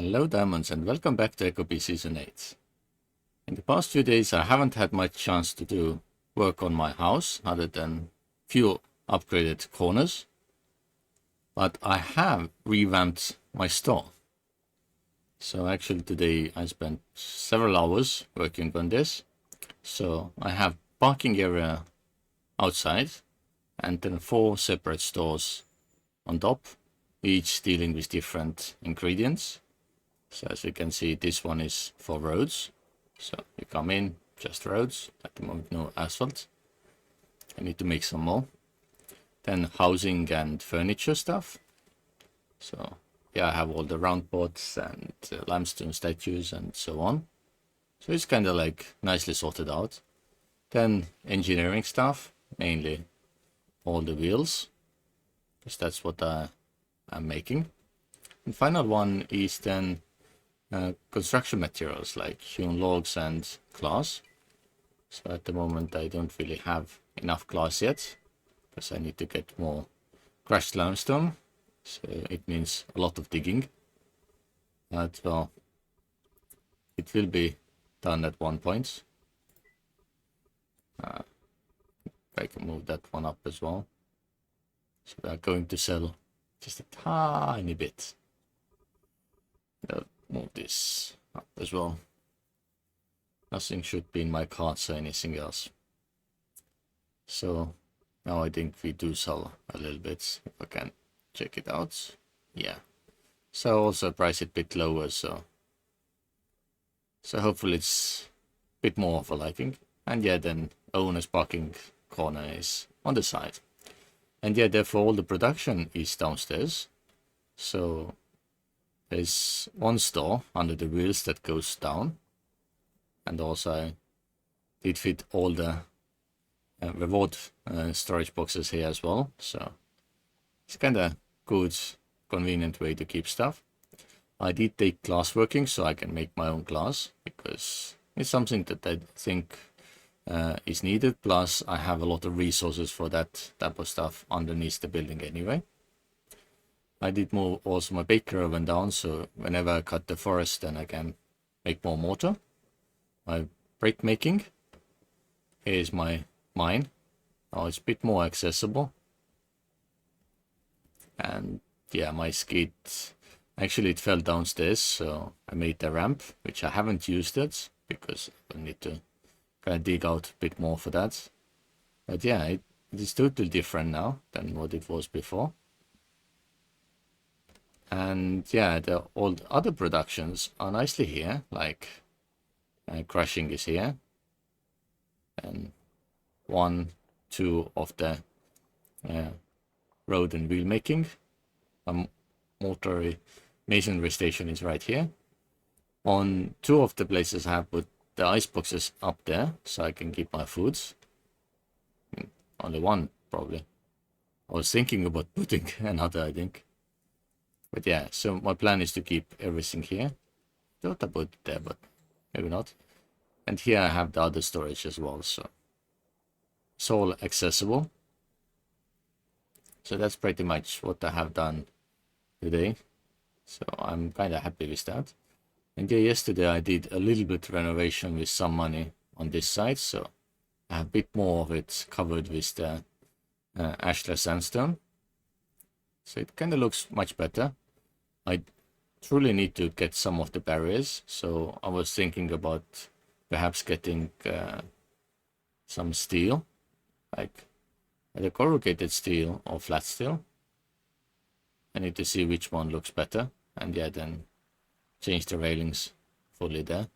Hello Diamonds and welcome back to Ecobee Season 8. In the past few days I haven't had much chance to do work on my house other than few upgraded corners, but I have revamped my store. So actually today I spent several hours working on this. So I have parking area outside and then 4 separate stores on top, each dealing with different ingredients. So as you can see, this one is for roads. So you come in, just roads, at the moment no asphalt. I need to make some more. Then housing and furniture stuff. So yeah, I have all the round pots and limestone statues and so on. So it's kind of like nicely sorted out. Then engineering stuff, mainly all the wheels, because that's what I'm making. And final one is then construction materials like hewn logs and glass. So at the moment I don't really have enough glass yet, because I need to get more crushed limestone. So it means a lot of digging. But well, it will be done at one point. I can move that one up as well. So we are going to sell just a tiny bit. I'll move this up as well. Nothing should be in my carts or anything else. So now I think we do sell a little bit, if I can check it out. Yeah. So also price it a bit lower, so hopefully it's a bit more of a liking. And yeah, then owner's parking corner is on the side. And yeah, therefore all the production is downstairs. So there's one store under the wheels that goes down. And also I did fit all the reward storage boxes here as well. So it's kind of good, convenient way to keep stuff. I did take glass working so I can make my own glass, because it's something that I think is needed. Plus I have a lot of resources for that type of stuff underneath the building anyway. I did move also my baker oven down, so whenever I cut the forest then I can make more mortar. My brick making, here's my mine. Now it's a bit more accessible. And yeah, my skid, actually it fell downstairs, so I made the ramp, which I haven't used it because I need to kind of dig out a bit more for that. But yeah, it is totally different now than what it was before. And yeah, all the other productions are nicely here, like crushing is here. And 1, 2 of the road and wheel making. Mortar masonry station is right here. On 2 of the places I have put the ice boxes up there, so I can keep my foods. Only one, probably. I was thinking about putting another, I think. But yeah, so my plan is to keep everything here. Thought about it there, but maybe not. And here I have the other storage as well, so it's all accessible. So that's pretty much what I have done today. So I'm kind of happy with that. And yeah, yesterday I did a little bit renovation with some money on this side, so I have a bit more of it covered with the ashlar sandstone. So it kind of looks much better. I truly need to get some of the barriers, so I was thinking about perhaps getting some steel, like either corrugated steel or flat steel. I need to see which one looks better, and yeah, then change the railings fully there.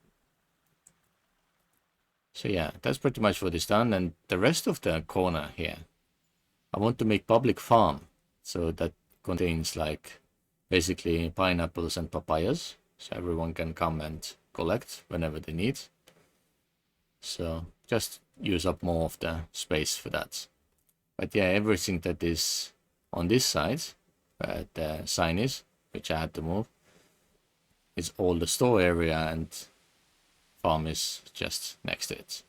So yeah, that's pretty much what is done. And the rest of the corner here, I want to make public farm, so that contains like basically pineapples and papayas, so everyone can come and collect whenever they need. So just use up more of the space for that. But yeah, everything that is on this side, where the sign is, which I had to move, is all the store area, and farm is just next to it.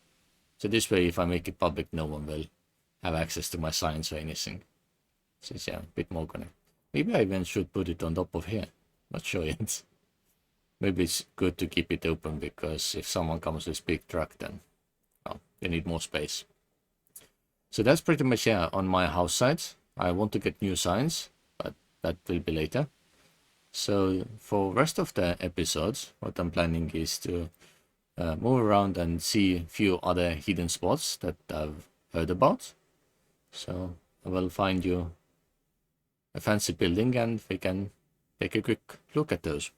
So this way, if I make it public, no one will have access to my signs or anything. So it's yeah, a bit more connected. Maybe I even should put it on top of here. Not sure yet. maybe it's good to keep it open, because if someone comes with big truck, then well, they need more space. So that's pretty much on my house side. I want to get new signs, but that will be later. So for rest of the episodes, what I'm planning is to move around and see a few other hidden spots that I've heard about. So I will find you a fancy building and we can take a quick look at those.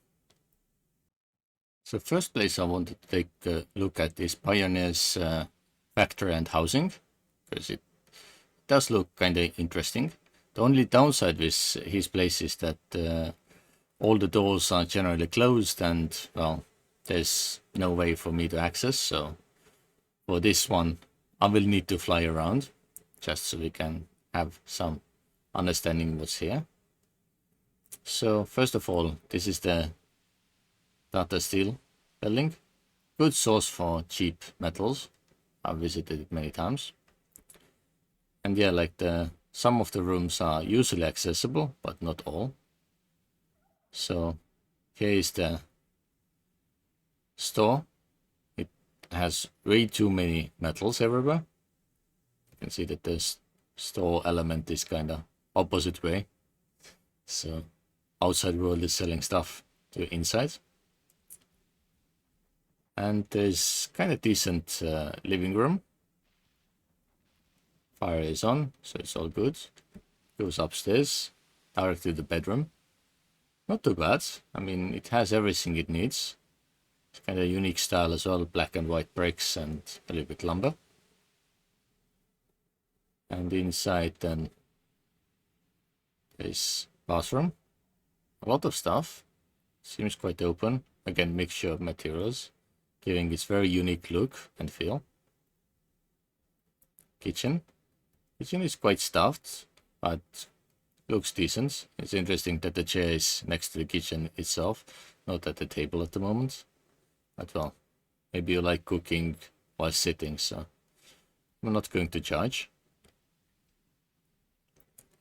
So first place I wanted to take a look at is Pioneer's factory and housing, because it does look kind of interesting. The only downside with his place is that all the doors are generally closed and, well, there's no way for me to access. So for this one, I will need to fly around just so we can have some understanding what's here. So first of all, this is the Tata Steel building. Good source for cheap metals. I've visited it many times. And yeah, like some of the rooms are usually accessible, but not all. So here is the store. It has way too many metals everywhere. You can see that the store element is kind of opposite way. So outside world is selling stuff to inside. And there's kind of decent living room. Fire is on, so it's all good. Goes upstairs, directly to the bedroom. Not too bad. I mean, it has everything it needs. It's kind of unique style as well, black and white bricks and a little bit lumber. And inside then there's bathroom. A lot of stuff. Seems quite open. Again, mixture of materials, giving its very unique look and feel. Kitchen. Kitchen is quite stuffed, but looks decent. It's interesting that the chair is next to the kitchen itself, not at the table at the moment. But well, maybe you like cooking while sitting, so I'm not going to judge.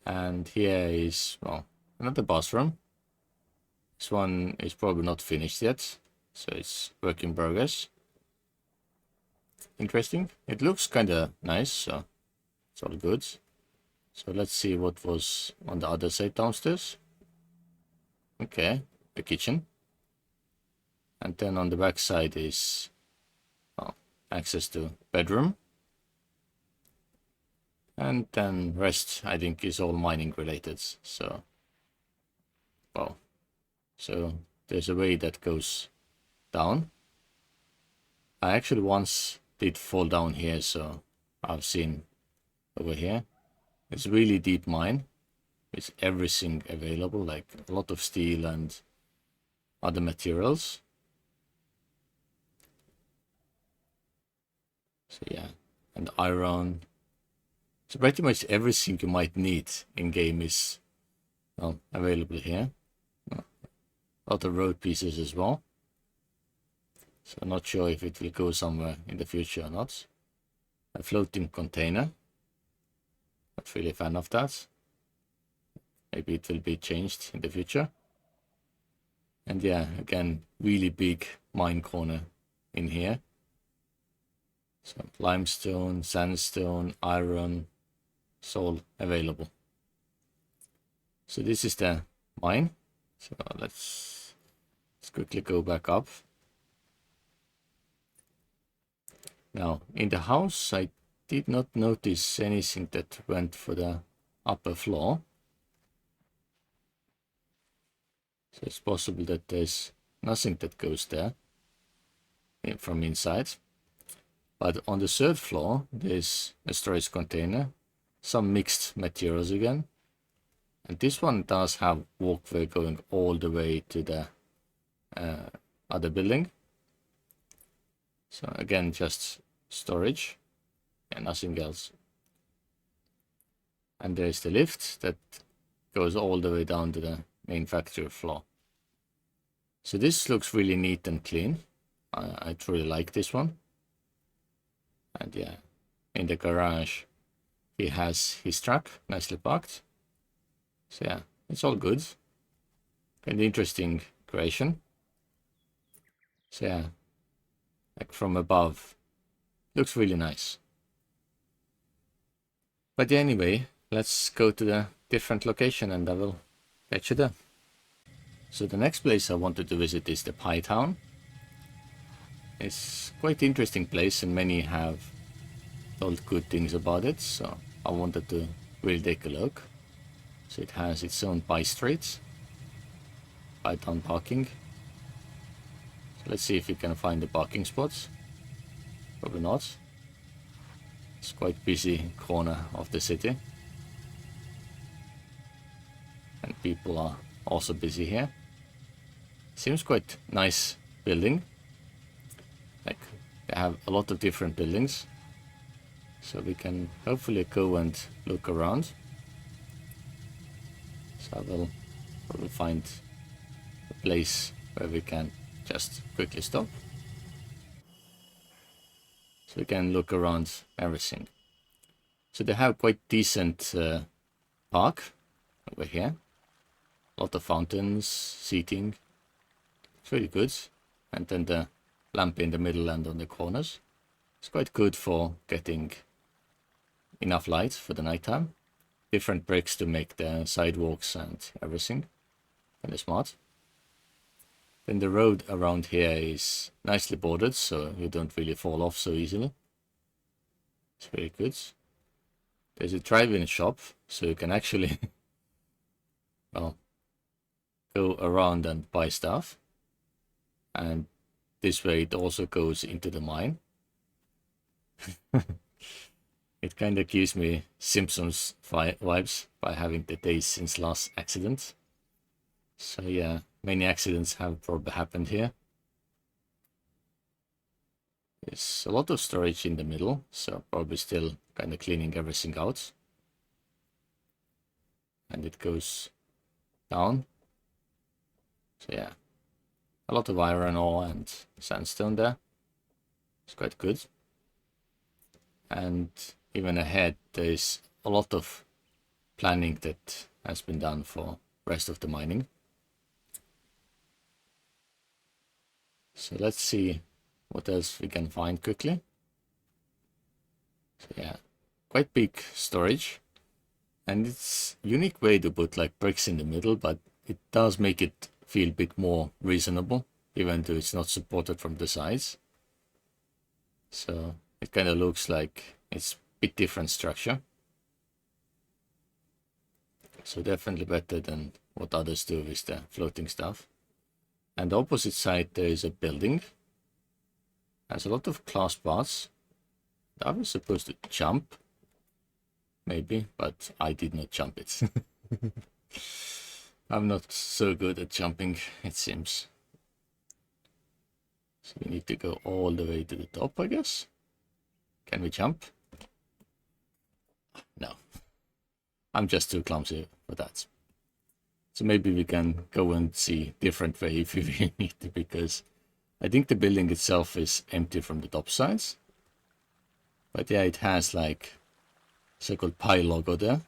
And here is, well, another bathroom. This one is probably not finished yet, so it's work in progress. Interesting. It looks kind of nice, so it's all good. So let's see what was on the other side downstairs. Okay, the kitchen. And then on the back side is access to bedroom. And then rest, I think, is all mining related. So, well, so there's a way that goes down. I actually once did fall down here, so I've seen over here. It's a really deep mine with everything available, like a lot of steel and other materials. So yeah, and iron. So pretty much everything you might need in game is, well, available here. A lot of road pieces as well. So I'm not sure if it will go somewhere in the future or not. A floating container. Not really a fan of that. Maybe it will be changed in the future. And yeah, again, really big mine corner in here. So limestone, sandstone, iron, it's all available. So this is the mine. So let's quickly go back up. Now in the house, I did not notice anything that went for the upper floor. So it's possible that there's nothing that goes there from inside. But on the third floor, there's a storage container, some mixed materials again. And this one does have walkway going all the way to the other building. So again, just storage and nothing else. And there's the lift that goes all the way down to the main factory floor. So this looks really neat and clean. I truly like this one. And yeah, in the garage, he has his truck nicely parked. So yeah, it's all good. Kind of interesting creation. So yeah, like from above, looks really nice. But yeah, anyway, let's go to the different location and I will catch you there. So the next place I wanted to visit is the Pie Town. It's quite interesting place and many have told good things about it, so I wanted to really take a look. So it has its own pie streets, Pie Town parking. So let's see if we can find the parking spots. Probably not. It's quite busy corner of the city. And people are also busy here. Seems quite nice building. Like they have a lot of different buildings. So we can hopefully go and look around. So I will probably find a place where we can just quickly stop. So we can look around everything. So they have quite decent park over here. A lot of fountains, seating. It's really good. And then the lamp in the middle and on the corners. It's quite good for getting enough light for the nighttime. Different bricks to make the sidewalks and everything. Kind of smart. Then the road around here is nicely bordered, so you don't really fall off so easily. It's very good. There's a drive-in shop, so you can actually well, go around and buy stuff. And this way it also goes into the mine. It kind of gives me Simpsons vibes by having the days since last accident. So yeah, many accidents have probably happened here. There's a lot of storage in the middle, so probably still kind of cleaning everything out. And it goes down. So yeah, a lot of iron ore and sandstone there. It's quite good. And even ahead, there's a lot of planning that has been done for rest of the mining. So let's see what else we can find quickly. So yeah, quite big storage. And it's a unique way to put like bricks in the middle, but it does make it feel a bit more reasonable, even though it's not supported from the sides. So it kind of looks like it's a bit different structure. So definitely better than what others do with the floating stuff. And the opposite side there is a building. Has a lot of glass parts. I was supposed to jump. Maybe, but I did not jump it. I'm not so good at jumping, it seems. So we need to go all the way to the top, I guess. Can we jump? No. I'm just too clumsy for that. So maybe we can go and see different way if we really need to, because I think the building itself is empty from the top sides. But yeah, it has like so-called pie logo there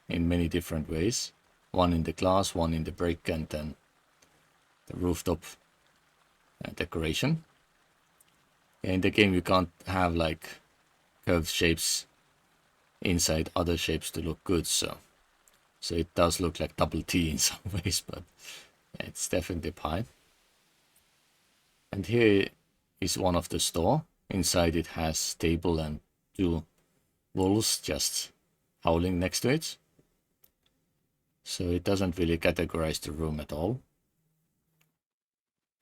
in many different ways. One in the glass, one in the brick, and then the rooftop decoration. Yeah, in the game you can't have like curved shapes inside other shapes to look good, so it does look like double T in some ways, but yeah, it's definitely pie. And here is one of the store. Inside it has table and two wolves just howling next to it. So it doesn't really categorize the room at all.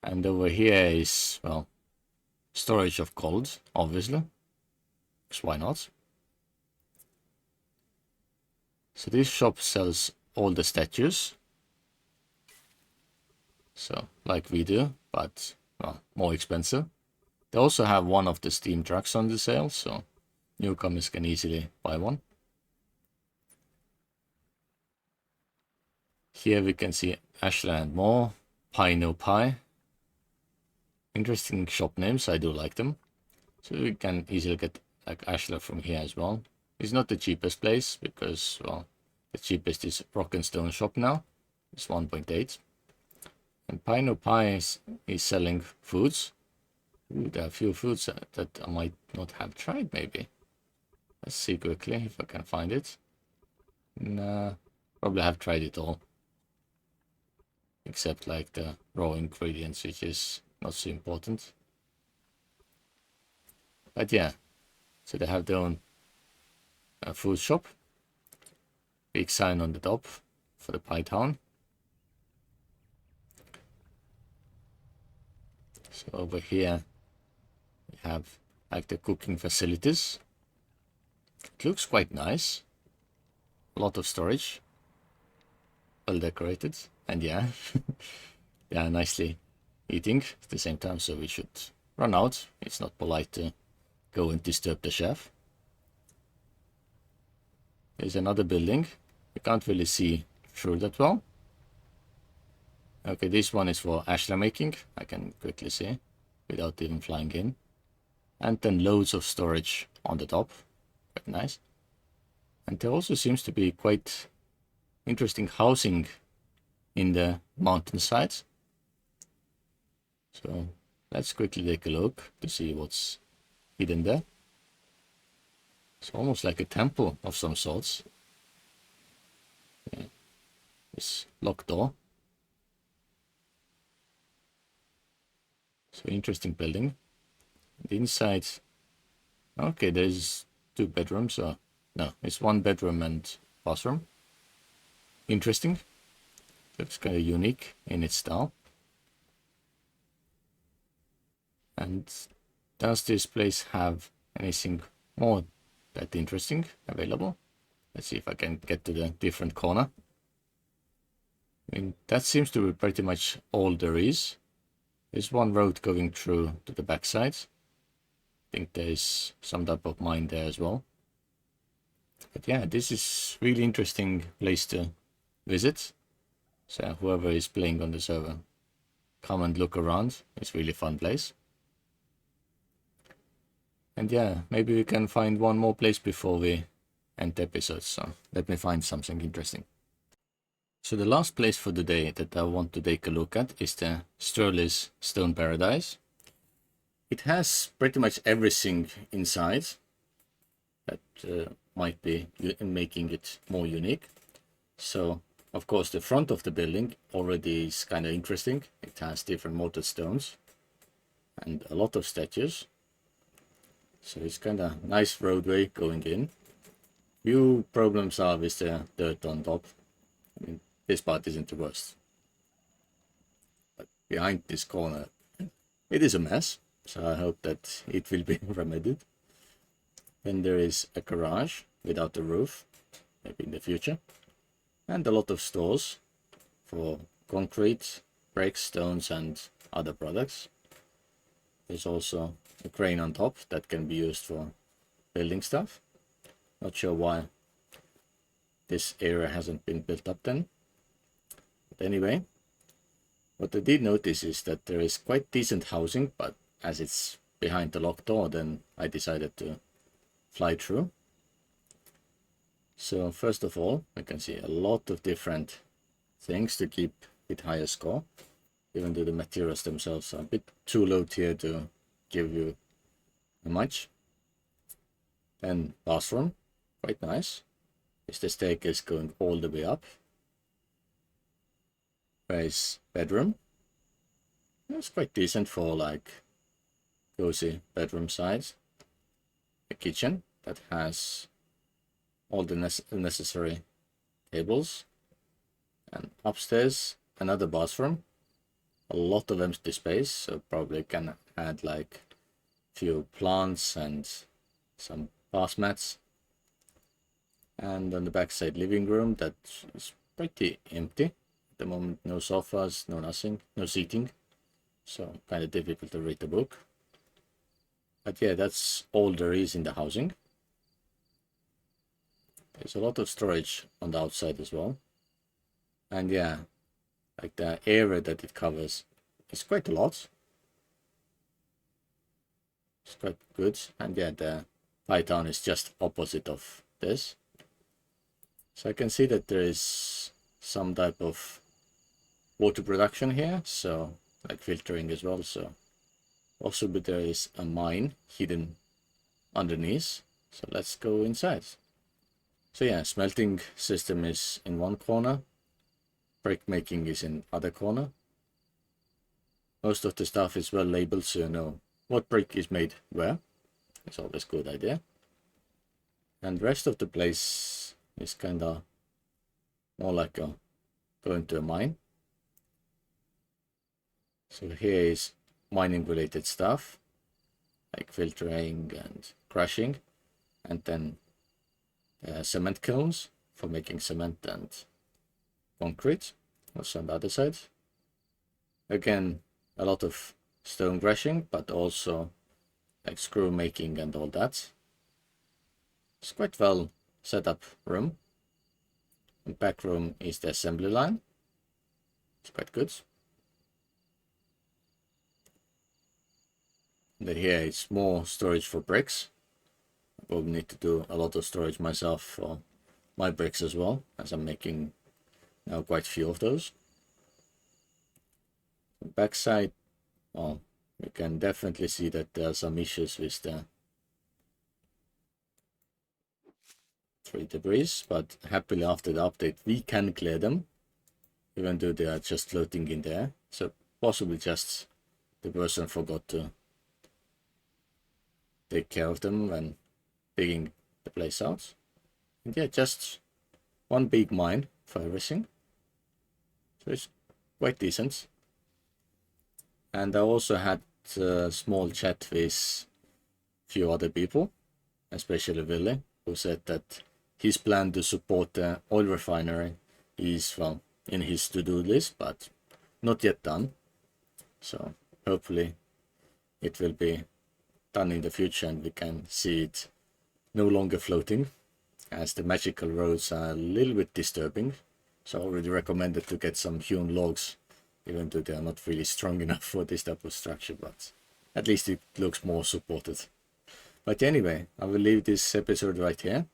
And over here is, well, storage of gold, obviously. Because why not? So this shop sells all the statues. So, like we do, but, well, more expensive. They also have one of the steam trucks on the sale, so newcomers can easily buy one. Here we can see Ashla and More, Pie No Pie. Interesting shop names, I do like them. So we can easily get like Ashla from here as well. It's not the cheapest place because, well, the cheapest is Rock and Stone shop now. It's 1.8. And Pie No Pie is selling foods. Ooh, there are a few foods that I might not have tried, maybe. Let's see quickly if I can find it. Nah, probably have tried it all. Except like the raw ingredients, which is not so important. But yeah, so they have their own food shop. Big sign on the top for the Pie Town. So over here we have like the cooking facilities. It looks quite nice. A lot of storage. Well decorated. And yeah, yeah, nicely eating at the same time. So we should run out. It's not polite to go and disturb the chef. There's another building. You can't really see through that well. Okay, this one is for ashlar making. I can quickly see without even flying in. And then loads of storage on the top. Quite nice. And there also seems to be quite interesting housing in the mountainsides. So let's quickly take a look to see what's hidden there. It's almost like a temple of some sorts. Yeah. This locked door. So interesting building. The inside, okay, there's 2 bedrooms. No, it's 1 bedroom and bathroom. Interesting. Looks kind of unique in its style. And does this place have anything more that interesting available? Let's see if I can get to the different corner. I mean, that seems to be pretty much all there is. There's 1 road going through to the backside. I think there's some type of mine there as well. But yeah, this is really interesting place to visit. So whoever is playing on the server, come and look around. It's a really fun place. And yeah, maybe we can find 1 more place before we end the episode. So let me find something interesting. So the last place for the day that I want to take a look at is the Sturley's Stone Paradise. It has pretty much everything inside that might be making it more unique. So of course the front of the building already is kind of interesting. It has different mortar stones and a lot of statues. So it's kind of nice roadway going in. Few problems are with the dirt on top. I mean, this part isn't the worst. But behind this corner, it is a mess. So I hope that it will be remedied. Then there is a garage without a roof, maybe in the future. And a lot of stores for concrete, bricks, stones and other products. There's also a crane on top that can be used for building stuff. Not sure why this area hasn't been built up then. But anyway, what I did notice is that there is quite decent housing, but as it's behind the locked door, then I decided to fly through. So first of all, we can see a lot of different things to keep it higher score, even though the materials themselves are a bit too low tier to give you much. Then bathroom, quite nice. Is the staircase going all the way up. There is bedroom. It's quite decent for like cozy bedroom size. A kitchen that has all the necessary tables. And upstairs, another bathroom. A lot of empty space, so probably can add like few plants and some bath mats. And on the backside, living room that is pretty empty at the moment. No sofas, no nothing, no seating, so kind of difficult to read the book. But yeah, that's all there is in the housing. There's a lot of storage on the outside as well. And yeah, like the area that it covers is quite a lot. It's quite good. And yeah, the Pie Town is just opposite of this. So I can see that there is some type of water production here, so like filtering as well. So Possibly there is a mine hidden underneath. So let's go inside. So yeah, smelting system is in one corner. Brick making is in other corner. Most of the stuff is well labeled, so you know what brick is made where. It's always a good idea. And the rest of the place is kinda more like going to a mine. So here is mining related stuff, like filtering and crushing, and then cement kilns for making cement and concrete. Also on the other side. Again, a lot of stone crushing, but also like screw making and all that. It's quite well set up room. The back room is the assembly line. It's quite good. And then here it's more storage for bricks. I probably need to do a lot of storage myself for my bricks as well, as I'm making now quite a few of those. The back side, well, you can definitely see that there are some issues with the tree debris, but happily after the update we can clear them, even though they are just floating in there. So possibly just the person forgot to take care of them when digging the place out. And yeah, just one big mine for everything. So it's quite decent. And I also had a small chat with a few other people, especially Willie, who said that his plan to support the oil refinery is, well, in his to-do list, but not yet done. So hopefully it will be done in the future and we can see it no longer floating, as the magical roads are a little bit disturbing. So I already recommended to get some hewn logs, even though they are not really strong enough for this type of structure, but at least it looks more supported. But anyway, I will leave this episode right here.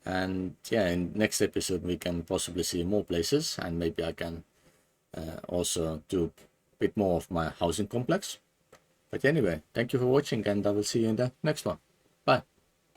And yeah, in next episode we can possibly see more places, and maybe I can also do a bit more of my housing complex. But anyway, thank you for watching, and I will see you in the next one.